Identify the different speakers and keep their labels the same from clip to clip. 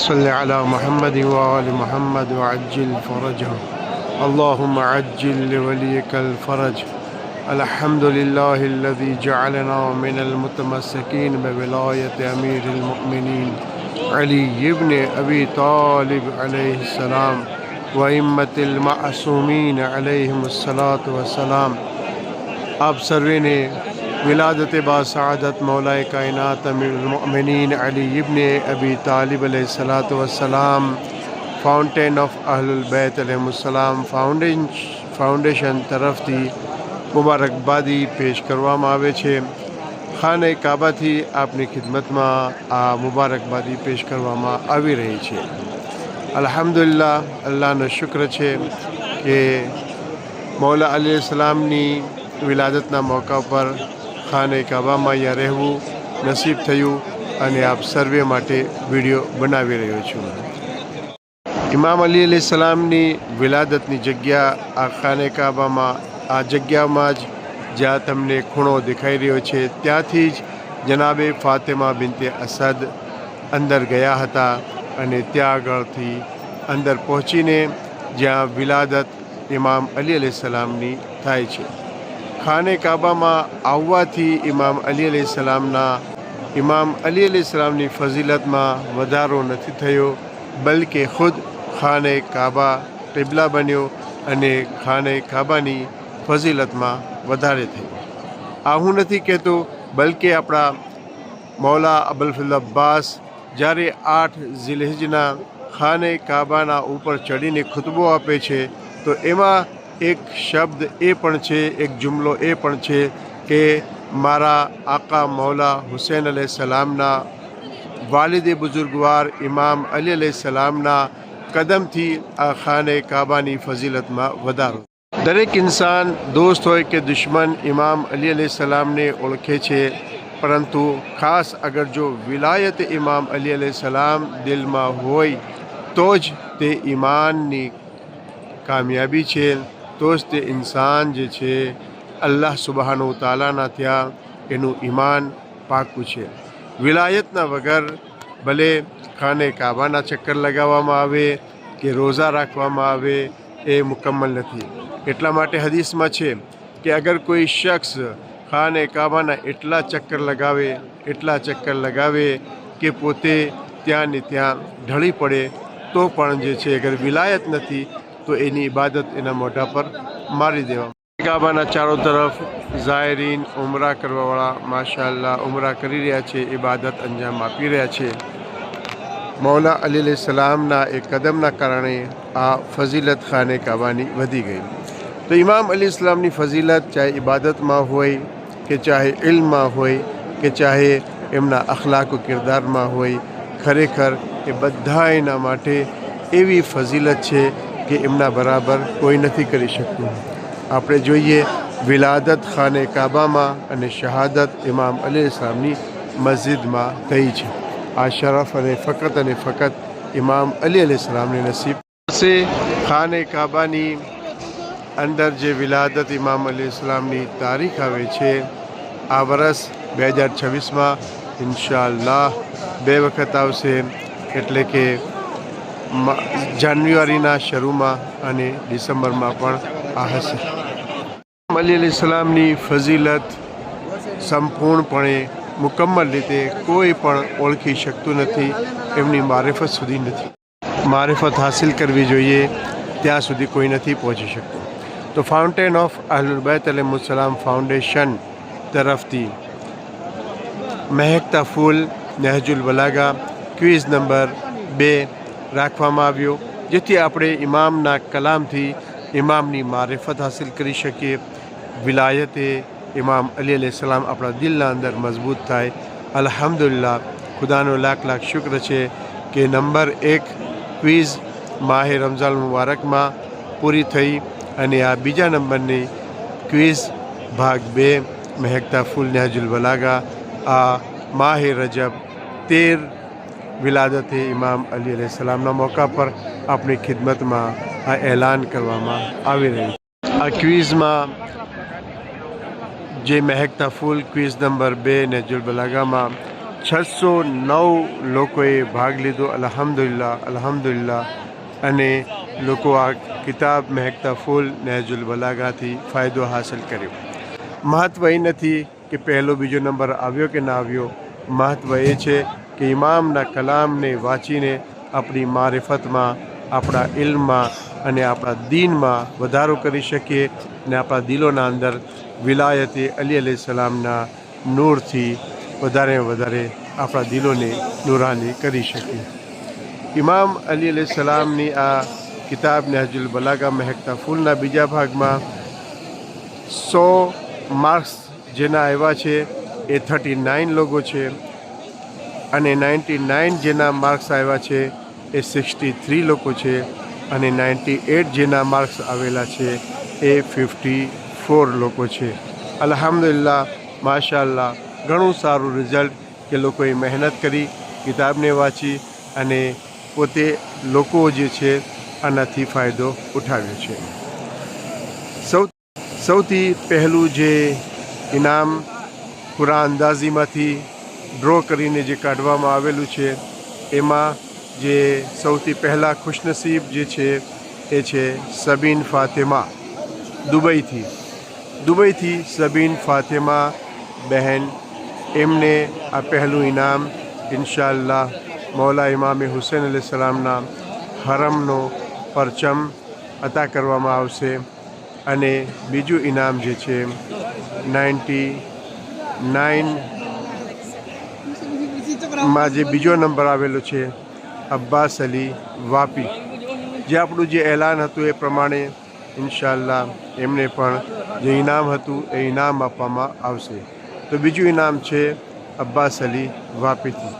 Speaker 1: صل على محمد وآل محمد وعجل فرجه اللهم عجل لوليك الفرج الحمد لله الذي جعلنا من المتمسكين بولاية أمير المؤمنين علي بن أبي طالب عليه السلام وأئمة المعصومين عليهم الصلاة والسلام। आप सर्वे ने विलादत बासआदत मौलाए कायनात अमीरुल-मोमिनीन अली इब्न अबी तालिब अलैहिस्सलातु वस्सलाम फाउंटेन ऑफ अहलुल बैत अलैहिमुस्सलाम फाउंडेशन तरफથી મુબારકબાદી પેશ કરવામાં આવે છે। ખાને કાબાથી આપની ખિદમતમાં આ મુબારકબાદી પેશ કરવામાં આવી રહી છે। અલ્હમ્દુલિલ્લાહ, અલ્લાહનો શુક્ર છે કે મૌલા અલૈહિસ્સલામની વિલાદતના મોકા પર ખાને કાબામાં અહીંયા રહેવું નસીબ થયું અને આપ સર્વે માટે વિડીયો બનાવી રહ્યો છું। ઇમામ અલી અલૈહિસ્સલામની વિલાદતની જગ્યા આ ખાને કાબામાં, આ જગ્યામાં જ જ્યાં તમને ખૂણો દેખાઈ રહ્યો છે ત્યાંથી જ જનાબે ફાતિમા બિનતે અસદ અંદર ગયા હતા અને ત્યાં આગળથી અંદર પહોંચીને જ્યાં વિલાદત ઇમામ અલી અલૈહિસ્સલામની થાય છે। ખાને કાબામાં આવવાથી ઇમામ અલી અલૈહિસ્સલામની ફઝીલતમાં વધારો નથી થયો, બલકે ખુદ ખાને કાબા કિબલા બન્યો અને ખાને કાબાની ફઝીલતમાં વધારે થઈ। આ હું નથી કહેતો, બલકે આપણા મૌલા અબુલ ફઝલ અબ્બાસ જ્યારે 8 ઝિલહિજના ખાને કાબાના ઉપર ચડીને ખુતબો આપે છે તો એમાં એક શબ્દ એ પણ છે, એક જુમલો એ પણ છે કે મારા આકા મૌલા હુસૈન અલૈહિસ્સલામના વાલિદે બુઝુર્ગવાર ઇમામ અલી અલૈહિસ્સલામના કદમથી આ ખાને કાબાની ફઝીલતમાં વધારો। દરેક ઇન્સાન દોસ્ત હોય કે દુશ્મન ઇમામ અલી અલૈહિસ્સલામને ઓળખે છે, પરંતુ ખાસ અગર જો વિલાયત ઇમામ અલી અલૈહિસ્સલામ દિલમાં હોય તો જ તે ઈમાનની કામયાબી છે, તો જ તે ઇન્સાન જે છે અલ્લાહ સુબહાનહુ તાલાના ત્યાં એનું ઈમાન પાકું છે। વિલાયતના વગર ભલે ખાને કાબાના ચક્કર લગાવવામાં આવે કે રોઝા રાખવામાં આવે એ મુકમ્મલ નથી। એટલા માટે હદીસમાં છે કે અગર કોઈ શખ્સ ખાને કાબાના એટલા ચક્કર લગાવે કે પોતે ત્યાંને ત્યાં ઢળી પડે તો પણ જે છે અગર વિલાયત નથી તો એની ઇબાદત એના મોઢા પર મારી દેવા। કાબાના ચારો તરફ ઝાયરીન ઉમરા કરવાવાળા માશાઅલ્લાહ ઉમરા કરી રહ્યા છે, ઇબાદત અંજામ આપી રહ્યા છે। મૌલા અલી અલૈહિસ્સલામના એક કદમના કારણે આ ફઝીલત ખાને કાબાની વધી ગઈ। તો ઇમામ અલી અલૈહિસ્સલામની ફઝીલત ચાહે ઇબાદતમાં હોય કે ચાહે ઇલ્મમાં હોય કે ચાહે એમના અખલાક કિરદારમાં હોય, ખરેખર એ બધાયના માટે એવી ફઝીલત છે કે એમના બરાબર કોઈ નથી કરી શકતું। આપણે જોઈએ વિલાદત ખાને કાબામાં અને શહાદત ઇમામ અલી અલૈહિસ્સલામની મસ્જિદમાં થઈ છે। આ શરફ અને ફકત ઇમામ અલી અલૈહિસ્સલામને નસીબ છે। ખાને કાબાની અંદર જે વિલાદત ઇમામ અલી અલૈહિસ્સલામની તારીખ આવે છે આ વર્ષ 2026માં ઇન્શાઅલ્લાહ 2 વખત આવશે, એટલે કે જાન્યુઆરીના શરૂમાં અને ડિસેમ્બરમાં પણ આ હશે। અલી અલૈહિસ્સલામની ફઝીલત સંપૂર્ણપણે મુકમ્મલ રીતે કોઈ પણ ઓળખી શકતું નથી, એમની મારિફત સુધી નથી। મારિફત હાસિલ કરવી જોઈએ ત્યાં સુધી કોઈ નથી પહોંચી શકતું। તો ફાઉન્ટેન ઓફ અહલુલ बैत अलैहिस्सलाम ફાઉન્ડેશન તરફથી મહેકતા ફૂલ નહજુલ બલાગા ક્વિઝ નંબર 2 રાખવામાં આવ્યો, જેથી આપણે ઇમામના કલામથી ઇમામની મારિફત હાસિલ કરી શકીએ, વિલાયતે ઇમામ અલી અલૈહિસ્સલામ આપણા દિલના અંદર મજબૂત થાય। અલ્હમ્દુલિલ્લાહ, ખુદાનો લાખ લાખ શુક્ર છે કે નંબર 1 ક્વિઝ માહે રમઝાન મુબારકમાં પૂરી થઈ અને આ બીજા નંબરની ક્વિઝ ભાગ 2 મહેકતા ફૂલ નહજુલ બલાગા આ માહે રજબ 13 વિલાદતે ઇમામ અલી અલૈહિસ્સલામના મોકા પર આપણી ખિદમતમાં આ એલાન કરવામાં આવી રહ્યું છે. આ ક્વિઝમાં જે મહેકતા ફૂલ ક્વિઝ નંબર 2 નહેજુલ બલાગામાં 609 લોકોએ ભાગ લીધો. અલ્હમ્દુલિલ્લાહ અલ્હમ્દુલિલ્લાહ. અને લોકો આ કિતાબ મહેકતા ફૂલ નહેજુલ બલાગાથી ફાયદો હાંસલ કર્યો. મહત્ત્વ એ નથી કે પહેલો બીજો નંબર આવ્યો કે ના આવ્યો. મહત્ત્વ એ છે કે ઇમામના કલામને વાંચીને આપણી મારિફતમાં, આપણા ઇલ્મમાં અને આપણા દીનમાં વધારો કરી શકીએ અને આપણા દિલોના અંદર વિલાયતે અલી અલૈહિસ્સલામના નૂરથી વધારે વધારે આપણા દિલોને નૂરાની કરી શકીએ. ઇમામ અલી અલૈહિસ્સલામની આ કિતાબ નહેજુલ બલાગા મહેકતા ફૂલના બીજા ભાગમાં 100 માર્ક્સ જેના આવ્યા છે એ 39 લોકો છે અને 99 જેના માર્ક્સ આવ્યા છે એ 63 લોકો છે અને 98 જેના માર્ક્સ આવેલા છે એ 54 લોકો છે. અલ્હમ્દુલિલ્લાહ માશાઅલ્લાહ. ઘણું સારું રિઝલ્ટ કે લોકોએ મહેનત કરી, કિતાબને વાંચી અને પોતે લોકો જે છે આનાથી ફાયદો ઉઠાવ્યો છે. સૌથી પહેલું જે ઇનામ પૂરા અંદાજીમાંથી ડ્રો કરીને જે કાઢવામાં આવેલું છે એમાં જે સૌથી પહેલાં ખુશનસીબ જે છે એ છે સબીન ફાતેમા દુબઈથી સબીન ફાતેમા બહેન. એમને આ પહેલું ઇનામ ઇન્શાઅલ્લાહ મૌલા ઇમામ હુસૈન અલૈહિસ્સલામના હરમનો પરચમ અતા કરવામાં આવશે. અને બીજું ઇનામ જે છે 99માં જે બીજો નંબર આવેલો છે અબ્બાસ અલી વાપી. જે આપણું જે એલાન હતું એ પ્રમાણે ઇન્શાઅલ્લાહ એમને પણ જે ઇનામ હતું એ ઇનામ આપવામાં આવશે. તો બીજું ઇનામ છે અબ્બાસ અલી વાપીથી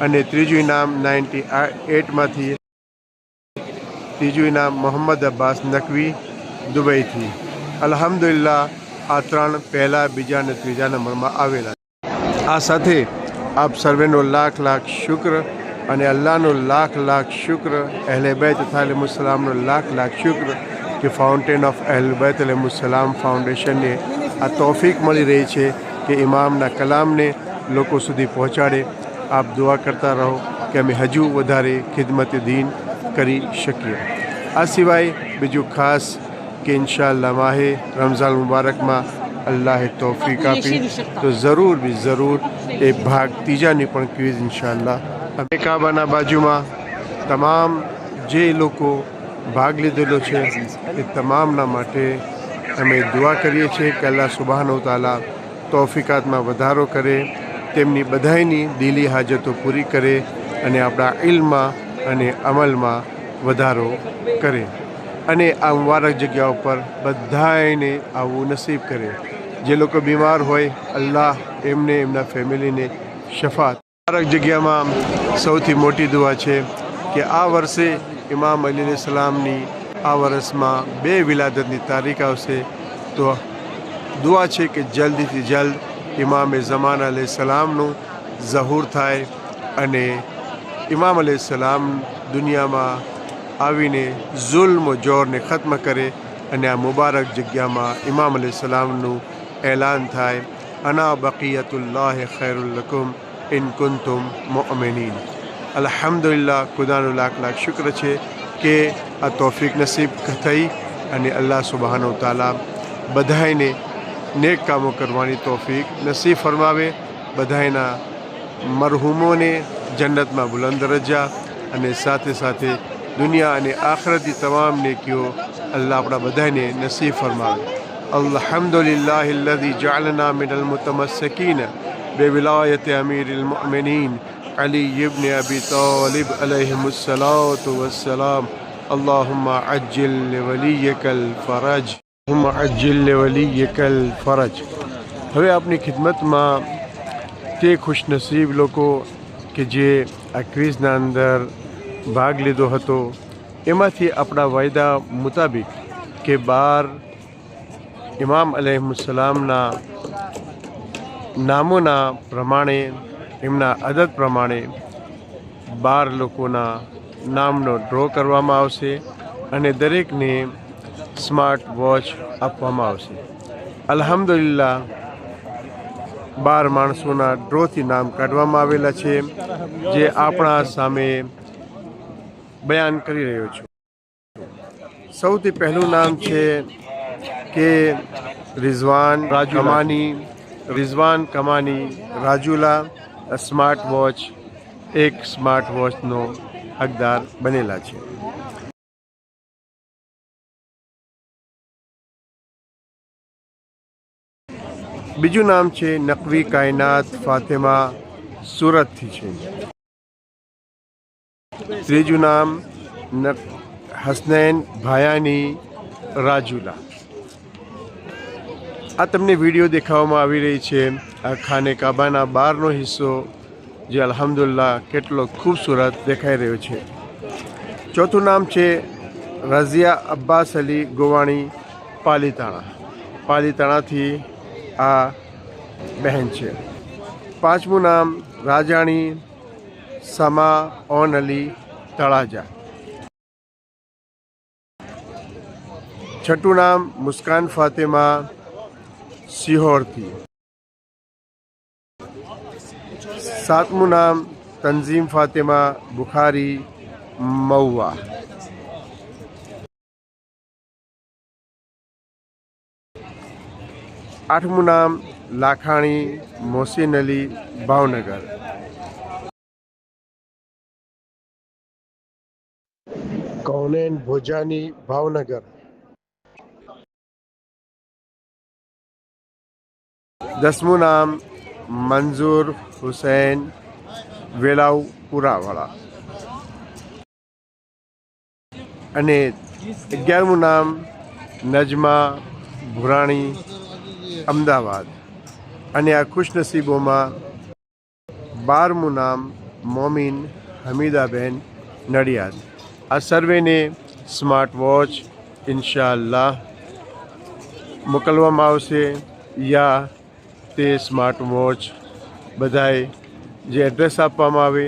Speaker 1: અને ત્રીજું ઇનામ 98માંથી ત્રીજું ઇનામ મોહમ્મદ અબ્બાસ નકવી દુબઈથી. અલ્હમ્દુલિલ્લાહ આ 3 પહેલા, બીજા અને ત્રીજા નંબરમાં આવેલા. આ સાથે આપ સર્વેનો લાખ લાખ શુક્ર અને અલ્લાહનો લાખ લાખ શુક્ર, અહલે બેત અલૈહિસ્સલામનો લાખ લાખ શુક્ર કે ફાઉન્ટેન ઓફ અહલે બેત અલૈહિસ્સલામ ફાઉન્ડેશનને આ તૌફીક મળી રહી છે કે ઇમામના કલામને લોકો સુધી પહોંચાડે. આપ દુઆ કરતા રહો કે અમે હજુ વધારે ખિદમત દીન કરી શકીએ. આ સિવાય બીજું ખાસ કે ઇન્શાઅલ્લાહ માહે રમઝાન મુબારકમાં અલ્લાહે તૌફીક આપી તો જરૂર એ ભાગ ત્રીજાની પણ ક્વિઝ ઇન્શાઅલ્લાહ કાબાના બાજુમાં તમામ જે લોકો ભાગ લીધેલો છે એ તમામના માટે અમે દુઆ કરીએ છીએ કે અલ્લાહ સુબહાનહુ તઆલા તૌફીકાતમાં વધારો કરે, તેમની બધાયની દિલી હાજતો પૂરી કરે અને આપણા ઇલ્મમાં અને અમલમાં વધારો કરે અને આ મુબારક જગ્યા ઉપર બધાયને આવવું નસીબ કરે. જે લોકો બીમાર હોય અલ્લાહ એમને, એમના ફેમિલીને શફાત. મુબારક જગ્યામાં સૌથી મોટી દુઆ છે કે આ વર્ષે ઇમામ અલી અલૈહિસ્સલામની આ વર્ષમાં 2 વિલાદતની તારીખ આવશે. તો દુઆ છે કે જલ્દીથી જલ્દ ઇમામ ઝમાન અલૈહિસ્સલામનું ઝહૂર થાય અને ઇમામ અલૈહિસ્સલામ દુનિયામાં આવીને જુલ્મ જોરને ખત્મ કરે અને આ મુબારક જગ્યામાં ઇમામ અલૈહિસ્સલામનું એલાન થાય, અના બકિયતુલ્લાહ ખૈરુલ લકુમ ઇન કુન્તુમ મુઅમિનીન. અલ્હમ્દુલિલ્લાહ. ખુદાનો લાખ લાખ શુક્ર છે કે આ તૌફીક નસીબ થઈ અને અલ્લાહ સુબહાનહુ તઆલા બધાયને નેક કામો કરવાની તૌફીક નસીબ ફરમાવે. બધાયના મરહૂમોને જન્નતમાં બુલંદ દરજ્જા અને સાથે સાથે દુનિયા અને આખરતની તમામ નેકીઓ અલ્લાહ આપણા બધાને નસીબ ફરમાવે. અલ્હમ્દુલિલ્લાહિ અલ્લઝી જઅલના મિનલ મુતમસ્સિકીન બિવિલાયતિ અમીરિલ મુઅમિનીન અલી ઇબ્ન અબી તાલિબ અલૈહિસ્સલાતુ વસ્સલામ. અલ્લાહુમ્મા અજ્જિલ લિવલિયકલ ફરજ, અજ્જિલ લિવલિયકલ ફરજ. હવે આપની ખિદમતમાં તે ખુશનસીબ લોકો કે જે આ ક્વિઝના અંદર ભાગ લીધો હતો એમાંથી આપણા વાયદા મુતાબિક કે 12 ઇમામ અલૈહિસ્સલામના નામોના પ્રમાણે, એમના અદદ પ્રમાણે 12 લોકોના નામનો ડ્રો કરવામાં આવશે અને દરેકને સ્માર્ટ વોચ આપવામાં આવશે. અલ્હમ્દુલિલ્લાહ 12 માણસોના ડ્રોથી નામ કાઢવામાં આવેલા છે, જે આપણા સામે બયાન કરી રહ્યો છું. સૌથી પહેલું નામ છે કે રિઝવાન કમાની રાજુલા સ્માર્ટ વોચ એક સ્માર્ટ વોચનો હકદાર બનેલા છે. બીજું નામ છે નકવી કાયનાત ફાતેમા સુરતથી છે. ત્રીજું નામ હસનૈન ભાયાની રાજુલા. આ તમને વિડીયો દેખાડવામાં આવી રહી છે આ ખાને કાબાના બહારનો હિસ્સો, જે અલ્હમ્દુલિલ્લાહ કેટલો ખૂબસૂરત દેખાઈ રહ્યો છે. ચોથું નામ છે રઝિયા અબ્બાસ અલી ગોવાણી પાલીતાણાથી આ બહેન છે. પાંચમું નામ રાજાણી સમા ઓન અલી તળાજા. છઠ્ઠું નામ મુસ્કાન ફાતેમા સિહોરથી. સાતમું નામ તંઝીમ ફાતેમા બુખારી મહુવા. આઠમું નામ લાખાણી મોહસિન અલી ભાવનગર. કૌનેન ભોજાની ભાવનગર. 10મું નામ મંજૂર હુસૈન વેલાવપુરાવાળા. અને 11મું નામ નજમા ભુરાણી અમદાવાદ. અને આ ખુશનસીબોમાં 12મું નામ મોમિન હમીદાબેન નડિયાદ. આ સર્વેને સ્માર્ટ વોચ ઇન્શાઅલ્લાહ મોકલવામાં આવશે, યા તે સ્માર્ટ વોચ બધાએ જે એડ્રેસ આપવામાં આવે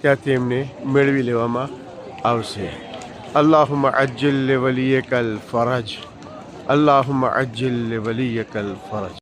Speaker 1: ત્યાંથી એમને મેળવી લેવામાં આવશે. અલ્લાહુમ્મા અજ્જિલ લિવલિયકલ ફરજ. અલ્લાહુમ્મા અજ્જિલ લિવલિયકલ ફરજ.